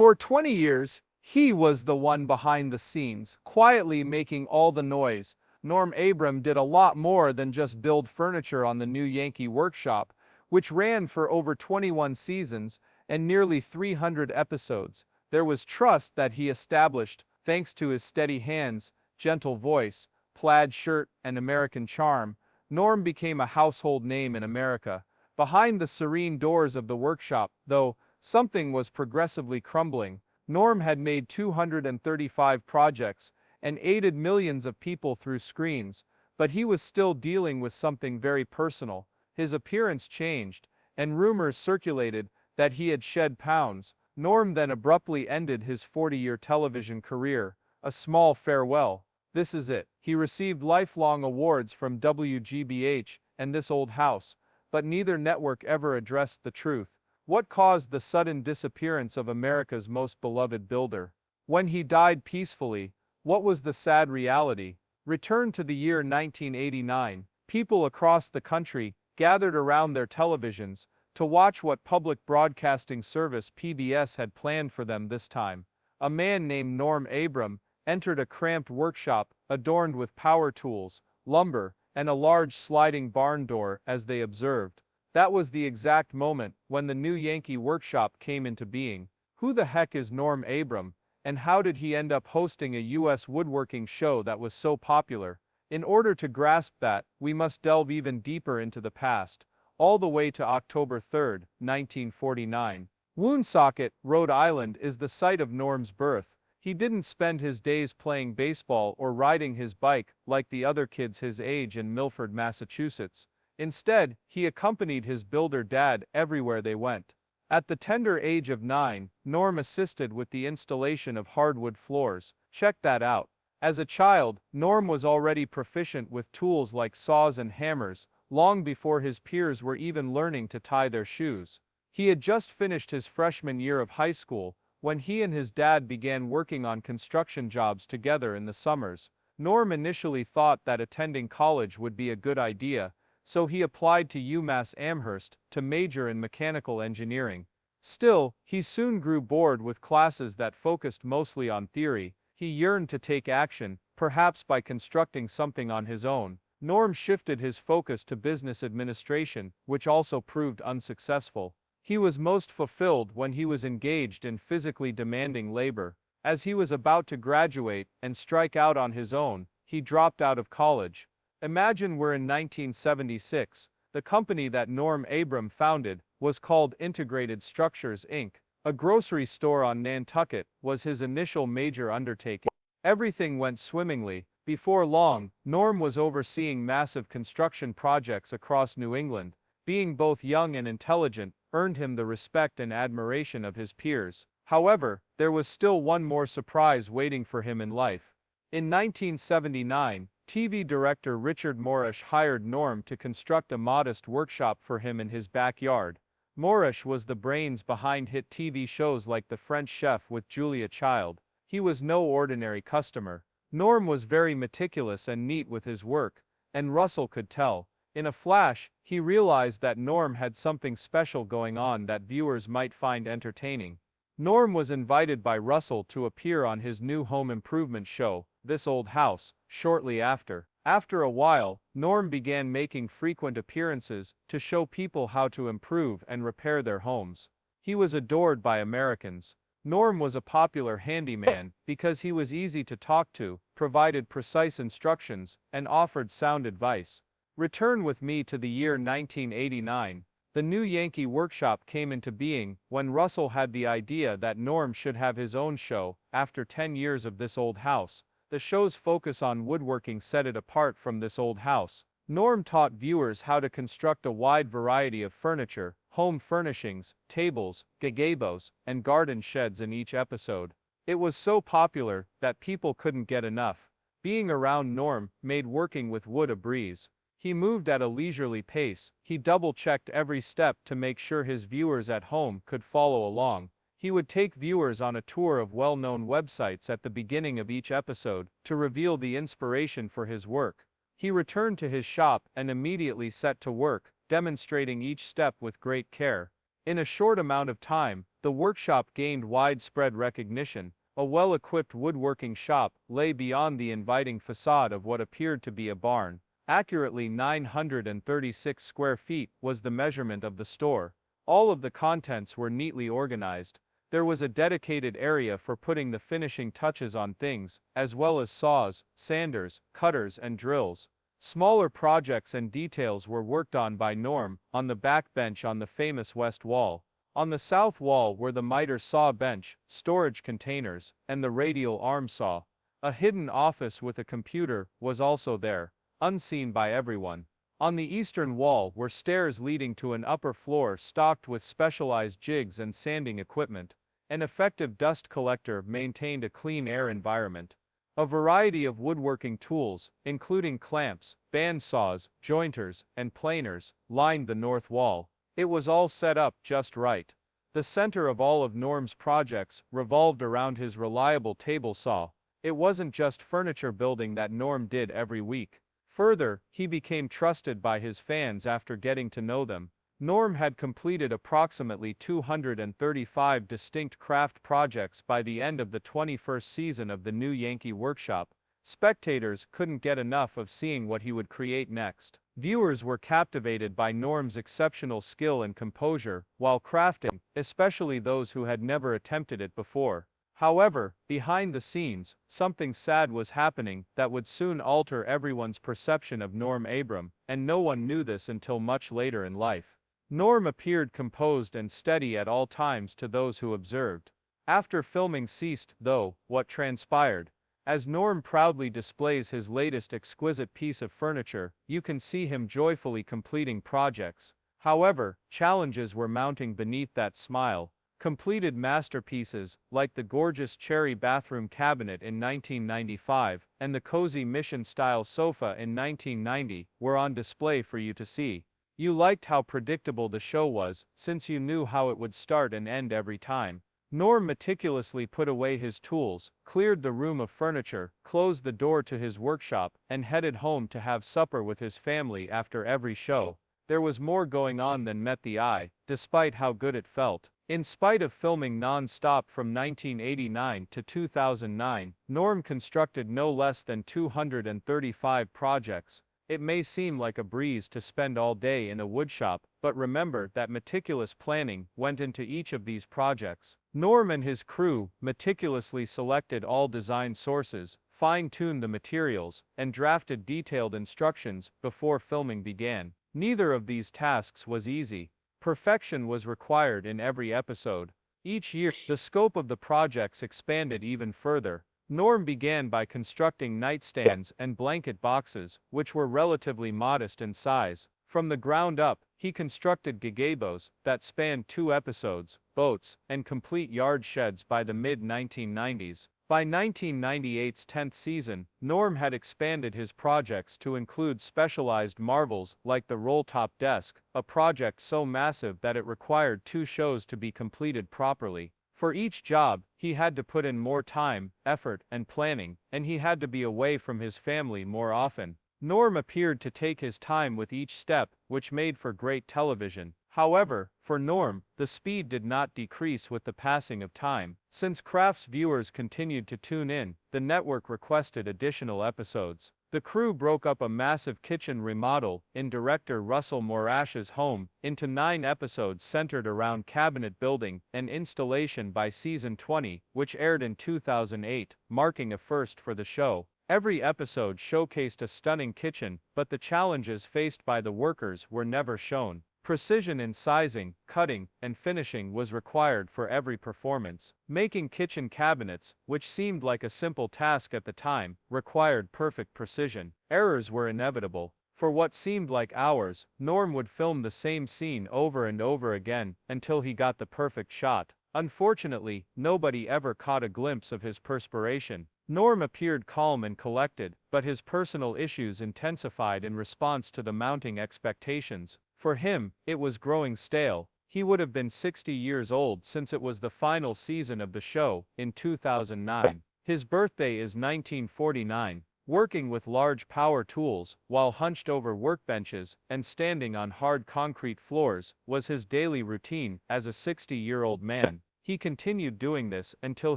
For 20 years, he was the one behind the scenes, quietly making all the noise. Norm Abram did a lot more than just build furniture on the new Yankee Workshop, which ran for over 21 seasons and nearly 300 episodes. There was trust that he established, thanks to his steady hands, gentle voice, plaid shirt, and American charm. Norm became a household name in America. Behind the serene doors of the workshop, though, something was progressively crumbling. Norm had made 235 projects and aided millions of people through screens, but he was still dealing with something very personal. His appearance changed, and rumors circulated that he had shed pounds. Norm then abruptly ended his 40-year television career, a small farewell. This is it. He received lifelong awards from WGBH and This Old House, but neither network ever addressed the truth. What caused the sudden disappearance of America's most beloved builder? When he died peacefully, what was the sad reality? Return to the year 1989. People across the country gathered around their televisions to watch what public broadcasting service PBS had planned for them this time. A man named Norm Abram entered a cramped workshop adorned with power tools, lumber, and a large sliding barn door as they observed. That was the exact moment when the new Yankee Workshop came into being. Who the heck is Norm Abram, and how did he end up hosting a U.S. woodworking show that was so popular? In order to grasp that, we must delve even deeper into the past, all the way to October 3, 1949. Woonsocket, Rhode Island is the site of Norm's birth. He didn't spend his days playing baseball or riding his bike like the other kids his age in Milford, Massachusetts. Instead, he accompanied his builder dad everywhere they went. At the tender age of 9, Norm assisted with the installation of hardwood floors. Check that out. As a child, Norm was already proficient with tools like saws and hammers, long before his peers were even learning to tie their shoes. He had just finished his freshman year of high school when he and his dad began working on construction jobs together in the summers. Norm initially thought that attending college would be a good idea, so he applied to UMass Amherst to major in mechanical engineering. Still, he soon grew bored with classes that focused mostly on theory. He yearned to take action, perhaps by constructing something on his own. Norm shifted his focus to business administration, which also proved unsuccessful. He was most fulfilled when he was engaged in physically demanding labor. As he was about to graduate and strike out on his own, he dropped out of college. Imagine we're in 1976. The company that Norm Abram founded was called Integrated Structures, Inc. A grocery store on Nantucket was his initial major undertaking. Everything went swimmingly. Before long, Norm was overseeing massive construction projects across New England. Being both young and intelligent earned him the respect and admiration of his peers. However, there was still one more surprise waiting for him in life. In 1979, TV director Richard Morrish hired Norm to construct a modest workshop for him in his backyard. Morrish was the brains behind hit TV shows like The French Chef with Julia Child. He was no ordinary customer. Norm was very meticulous and neat with his work, and Russell could tell. In a flash, he realized that Norm had something special going on that viewers might find entertaining. Norm was invited by Russell to appear on his new home improvement show, This Old House, shortly after. After a while, Norm began making frequent appearances to show people how to improve and repair their homes. He was adored by Americans. Norm was a popular handyman because he was easy to talk to, provided precise instructions, and offered sound advice. Return with me to the year 1989. The new Yankee Workshop came into being when Russell had the idea that Norm should have his own show. After 10 years of This Old House, the show's focus on woodworking set it apart from This Old House. Norm taught viewers how to construct a wide variety of furniture, home furnishings, tables, gazebos, and garden sheds in each episode. It was so popular that people couldn't get enough. Being around Norm made working with wood a breeze. He moved at a leisurely pace. He double-checked every step to make sure his viewers at home could follow along. He would take viewers on a tour of well-known websites at the beginning of each episode to reveal the inspiration for his work. He returned to his shop and immediately set to work, demonstrating each step with great care. In a short amount of time, The workshop gained widespread recognition. A well-equipped woodworking shop lay beyond the inviting facade of what appeared to be a barn. Accurately 936 square feet was the measurement of the store. All of the contents were neatly organized. There was a dedicated area for putting the finishing touches on things, as well as saws, sanders, cutters and drills. Smaller projects and details were worked on by Norm, on the back bench on the famous west wall. On the south wall were the miter saw bench, storage containers, and the radial arm saw. A hidden office with a computer was also there, unseen by everyone. On the eastern wall were stairs leading to an upper floor stocked with specialized jigs and sanding equipment. An effective dust collector maintained a clean air environment. A variety of woodworking tools, including clamps, band saws, jointers, and planers, lined the north wall. It was all set up just right. The center of all of Norm's projects revolved around his reliable table saw. It wasn't just furniture building that Norm did every week. Further, he became trusted by his fans after getting to know them. Norm had completed approximately 235 distinct craft projects by the end of the 21st season of the new Yankee Workshop. Spectators couldn't get enough of seeing what he would create next. Viewers were captivated by Norm's exceptional skill and composure while crafting, especially those who had never attempted it before. However, behind the scenes, something sad was happening that would soon alter everyone's perception of Norm Abram, and no one knew this until much later in life. Norm appeared composed and steady at all times to those who observed. After filming ceased, though, what transpired? As Norm proudly displays his latest exquisite piece of furniture, you can see him joyfully completing projects. However, challenges were mounting beneath that smile. Completed masterpieces, like the gorgeous cherry bathroom cabinet in 1995 and the cozy mission-style sofa in 1990, were on display for you to see. You liked how predictable the show was, since you knew how it would start and end every time. Norm meticulously put away his tools, cleared the room of furniture, closed the door to his workshop, and headed home to have supper with his family after every show. There was more going on than met the eye, despite how good it felt. In spite of filming non-stop from 1989 to 2009, Norm constructed no less than 235 projects. It may seem like a breeze to spend all day in a woodshop, but remember that meticulous planning went into each of these projects. Norm and his crew meticulously selected all design sources, fine-tuned the materials, and drafted detailed instructions before filming began. Neither of these tasks was easy. Perfection was required in every episode. Each year, the scope of the projects expanded even further. Norm began by constructing nightstands and blanket boxes, which were relatively modest in size. From the ground up, he constructed gazebos that spanned 2 episodes, boats, and complete yard sheds by the mid-1990s. By 1998's 10th season, Norm had expanded his projects to include specialized marvels like the roll-top desk, a project so massive that it required 2 shows to be completed properly. For each job, he had to put in more time, effort, and planning, and he had to be away from his family more often. Norm appeared to take his time with each step, which made for great television. However, for Norm, the speed did not decrease with the passing of time. Since Kraft's viewers continued to tune in, the network requested additional episodes. The crew broke up a massive kitchen remodel in director Russell Morash's home into 9 episodes centered around cabinet building and installation by season 20, which aired in 2008, marking a first for the show. Every episode showcased a stunning kitchen, but the challenges faced by the workers were never shown. Precision in sizing, cutting, and finishing was required for every performance. Making kitchen cabinets, which seemed like a simple task at the time, required perfect precision. Errors were inevitable. For what seemed like hours, Norm would film the same scene over and over again until he got the perfect shot. Unfortunately, nobody ever caught a glimpse of his perspiration. Norm appeared calm and collected, but his personal issues intensified in response to the mounting expectations. For him, it was growing stale. He would have been 60 years old since it was the final season of the show, in 2009. His birthday is 1949. Working with large power tools, while hunched over workbenches, and standing on hard concrete floors, was his daily routine as a 60-year-old man. He continued doing this until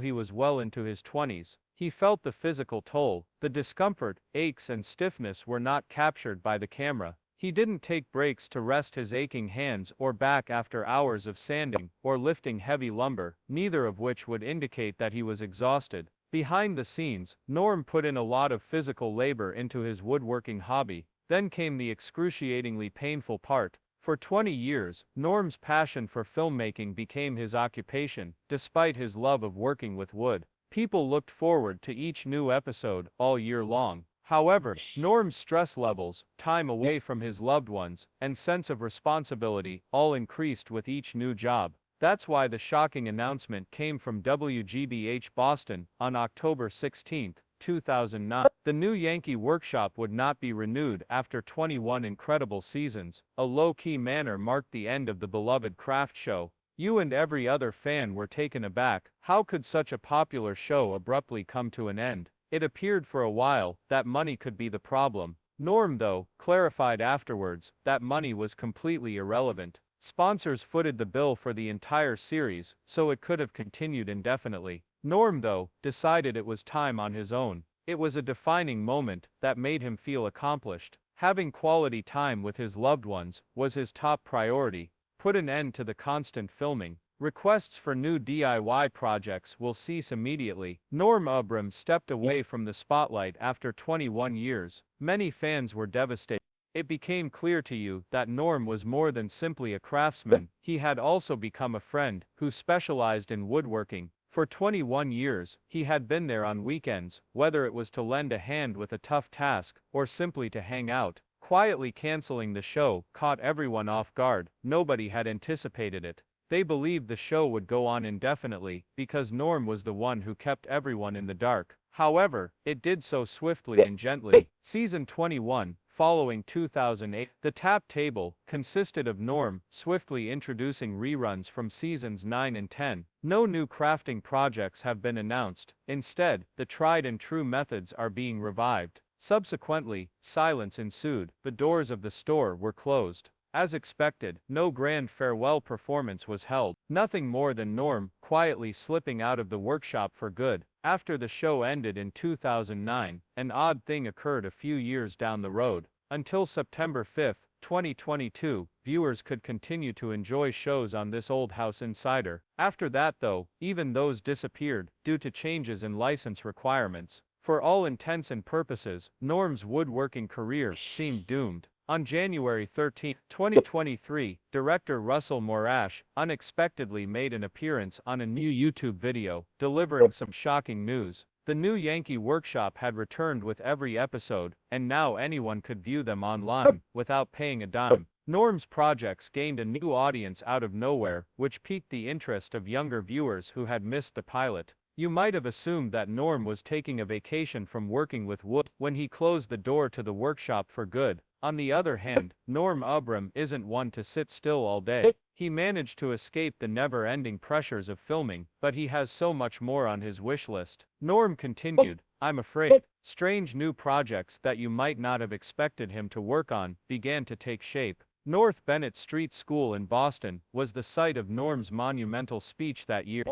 he was well into his 20s. He felt the physical toll, the discomfort, aches and stiffness were not captured by the camera. He didn't take breaks to rest his aching hands or back after hours of sanding or lifting heavy lumber, neither of which would indicate that he was exhausted. Behind the scenes, Norm put in a lot of physical labor into his woodworking hobby. Then came the excruciatingly painful part. For 20 years, Norm's passion for filmmaking became his occupation, despite his love of working with wood. People looked forward to each new episode all year long. However, Norm's stress levels, time away from his loved ones, and sense of responsibility all increased with each new job. That's why the shocking announcement came from WGBH Boston on October 16, 2009. The new Yankee Workshop would not be renewed after 21 incredible seasons. A low-key manner marked the end of the beloved craft show. You and every other fan were taken aback. How could such a popular show abruptly come to an end? It appeared for a while that money could be the problem. Norm, though, clarified afterwards that money was completely irrelevant. Sponsors footed the bill for the entire series, so it could have continued indefinitely. Norm, though, decided it was time on his own. It was a defining moment that made him feel accomplished. Having quality time with his loved ones was his top priority. Put an end to the constant filming. Requests for new DIY projects will cease immediately. Norm Abram stepped away from the spotlight after 21 years. Many fans were devastated. It became clear to you that Norm was more than simply a craftsman. He had also become a friend who specialized in woodworking. For 21 years, he had been there on weekends, whether it was to lend a hand with a tough task or simply to hang out. Quietly canceling the show caught everyone off guard. Nobody had anticipated it. They believed the show would go on indefinitely because Norm was the one who kept everyone in the dark. However, it did so swiftly and gently. Season 21, following 2008, the tap table consisted of Norm swiftly introducing reruns from seasons 9 and 10. No new crafting projects have been announced. Instead, the tried and true methods are being revived. Subsequently, silence ensued. The doors of the store were closed. As expected, no grand farewell performance was held. Nothing more than Norm quietly slipping out of the workshop for good. After the show ended in 2009, an odd thing occurred a few years down the road. Until September 5, 2022, viewers could continue to enjoy shows on this Old House Insider. After that, though, even those disappeared due to changes in license requirements. For all intents and purposes, Norm's woodworking career seemed doomed. On January 13, 2023, director Russell Morash unexpectedly made an appearance on a new YouTube video, delivering some shocking news. The new Yankee Workshop had returned with every episode, and now anyone could view them online without paying a dime. Norm's projects gained a new audience out of nowhere, which piqued the interest of younger viewers who had missed the pilot. You might have assumed that Norm was taking a vacation from working with wood when he closed the door to the workshop for good. On the other hand, Norm Abram isn't one to sit still all day. He managed to escape the never-ending pressures of filming, but he has so much more on his wish list. Norm continued, I'm afraid. Strange new projects that you might not have expected him to work on began to take shape. North Bennett Street School in Boston was the site of Norm's monumental speech that year.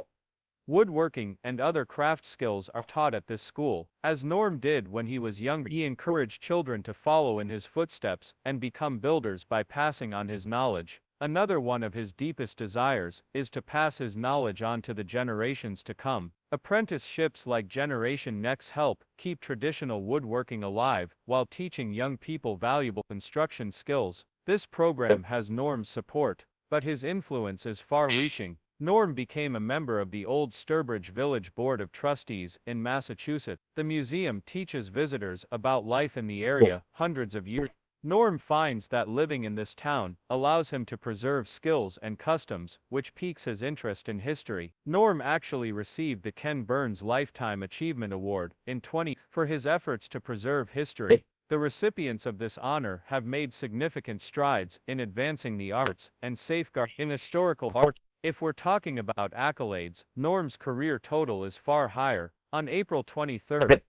Woodworking and other craft skills are taught at this school. As Norm did when he was younger, he encouraged children to follow in his footsteps and become builders by passing on his knowledge. Another one of his deepest desires is to pass his knowledge on to the generations to come. Apprenticeships like Generation Next help keep traditional woodworking alive while teaching young people valuable construction skills. This program has Norm's support, but his influence is far-reaching. Norm became a member of the Old Sturbridge Village Board of Trustees in Massachusetts. The museum teaches visitors about life in the area hundreds of years. Norm finds that living in this town allows him to preserve skills and customs, which piques his interest in history. Norm actually received the Ken Burns Lifetime Achievement Award in 20 for his efforts to preserve history. The recipients of this honor have made significant strides in advancing the arts and safeguarding historical art. If we're talking about accolades, Norm's career total is far higher. On April 23,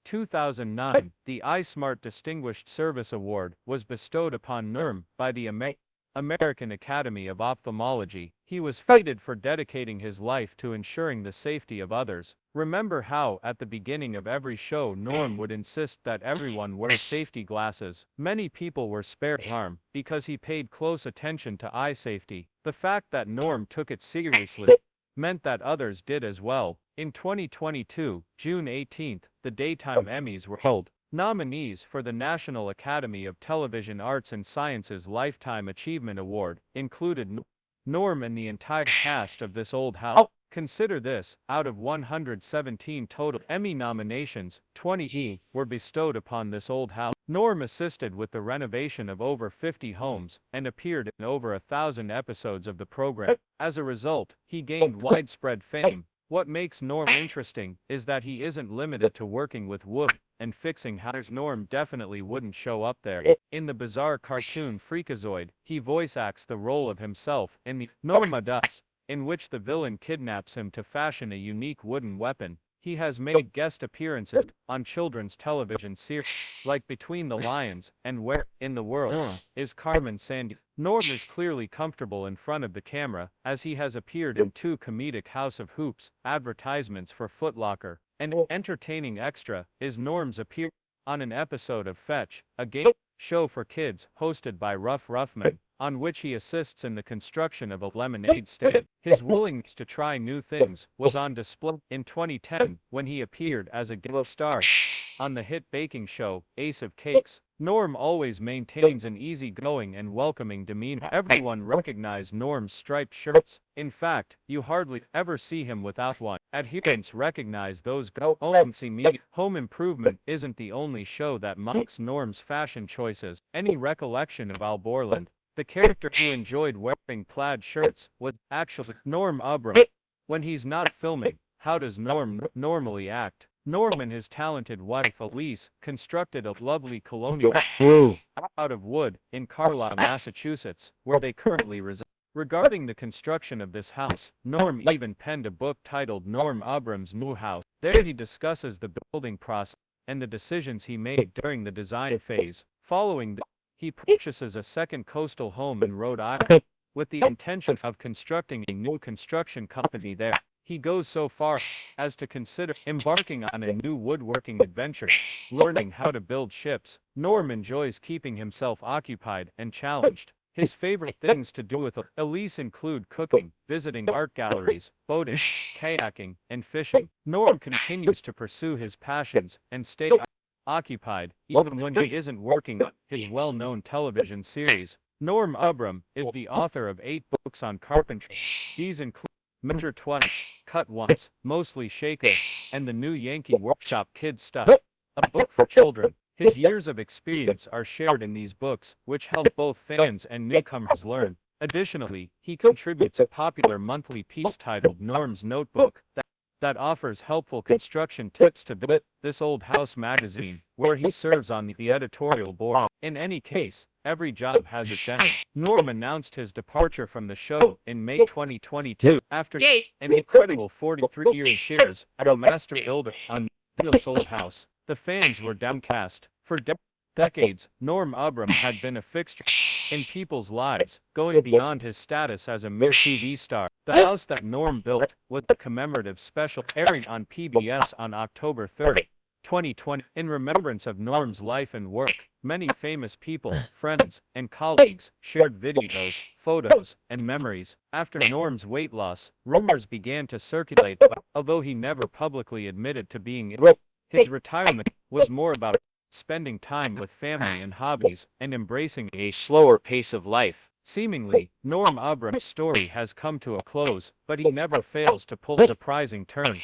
2009, the iSmart Distinguished Service Award was bestowed upon Norm by the American American Academy of Ophthalmology. He was feted for dedicating his life to ensuring the safety of others. Remember how, at the beginning of every show, Norm would insist that everyone wear safety glasses. Many people were spared harm because he paid close attention to eye safety. The fact that Norm took it seriously meant that others did as well. In 2022, June 18th, the Daytime Emmys were held. Nominees for the National Academy of Television Arts and Sciences Lifetime Achievement Award included Norm and the entire cast of This Old House. Consider this, out of 117 total Emmy nominations, 20 were bestowed upon This Old House. Norm assisted with the renovation of over 50 homes and appeared in over 1,000 episodes of the program. As a result, he gained widespread fame. What makes Norm interesting is that he isn't limited to working with wood and fixing houses. Norm definitely wouldn't show up there. In the bizarre cartoon Freakazoid, he voice acts the role of himself in the Norma Does, in which the villain kidnaps him to fashion a unique wooden weapon. He has made guest appearances on children's television series like Between the Lions and Where in the World is Carmen Sandiego. Norm is clearly comfortable in front of the camera, as he has appeared in 2 comedic House of Hoops advertisements for Foot Locker. An entertaining extra is Norm's appearance on an episode of Fetch, a game show for kids hosted by Ruff Ruffman, on which he assists in the construction of a lemonade stand. His willingness to try new things was on display in 2010 when he appeared as a guest star on the hit baking show, Ace of Cakes. Norm always maintains an easygoing and welcoming demeanor. Everyone recognized Norm's striped shirts. In fact, you hardly ever see him without one. Adherents recognize those OMC media. Home Improvement isn't the only show that mocks Norm's fashion choices. Any recollection of Al Borland, the character who enjoyed wearing plaid shirts, was actually Norm Abram. When he's not filming, how does Norm normally act? Norm and his talented wife Elise constructed a lovely colonial house out of wood in Carlisle, Massachusetts, where they currently reside. Regarding the construction of this house, Norm even penned a book titled Norm Abram's New House. There he discusses the building process and the decisions he made during the design phase. Following this, he purchases a second coastal home in Rhode Island with the intention of constructing a new construction company there. He goes so far as to consider embarking on a new woodworking adventure, learning how to build ships. Norm enjoys keeping himself occupied and challenged. His favorite things to do with Elise include cooking, visiting art galleries, boating, kayaking, and fishing. Norm continues to pursue his passions and stay occupied, even when he isn't working on his well-known television series. Norm Abram is the author of 8 books on carpentry. These include Measure Twice, Cut Once, Mostly Shaker, and the new Yankee Workshop Kids Stuff, a book for children. His years of experience are shared in these books, which help both fans and newcomers learn. Additionally, he contributes a popular monthly piece titled Norm's Notebook that offers helpful construction tips to This Old House magazine, where he serves on the editorial board. In any case, every job has its end. Norm announced his departure from the show in May 2022 after an incredible 43 years shares as a master builder on This Old House. The fans were downcast. For decades, Norm Abram had been a fixture in people's lives, going beyond his status as a mere TV star. The house that Norm built was a commemorative special airing on PBS on October 30, 2020. In remembrance of Norm's life and work, many famous people, friends, and colleagues shared videos, photos, and memories. After Norm's weight loss, rumors began to circulate, although he never publicly admitted to being ill. His retirement was more about spending time with family and hobbies, and embracing a slower pace of life. Seemingly, Norm Abram's story has come to a close, but he never fails to pull a surprising turn.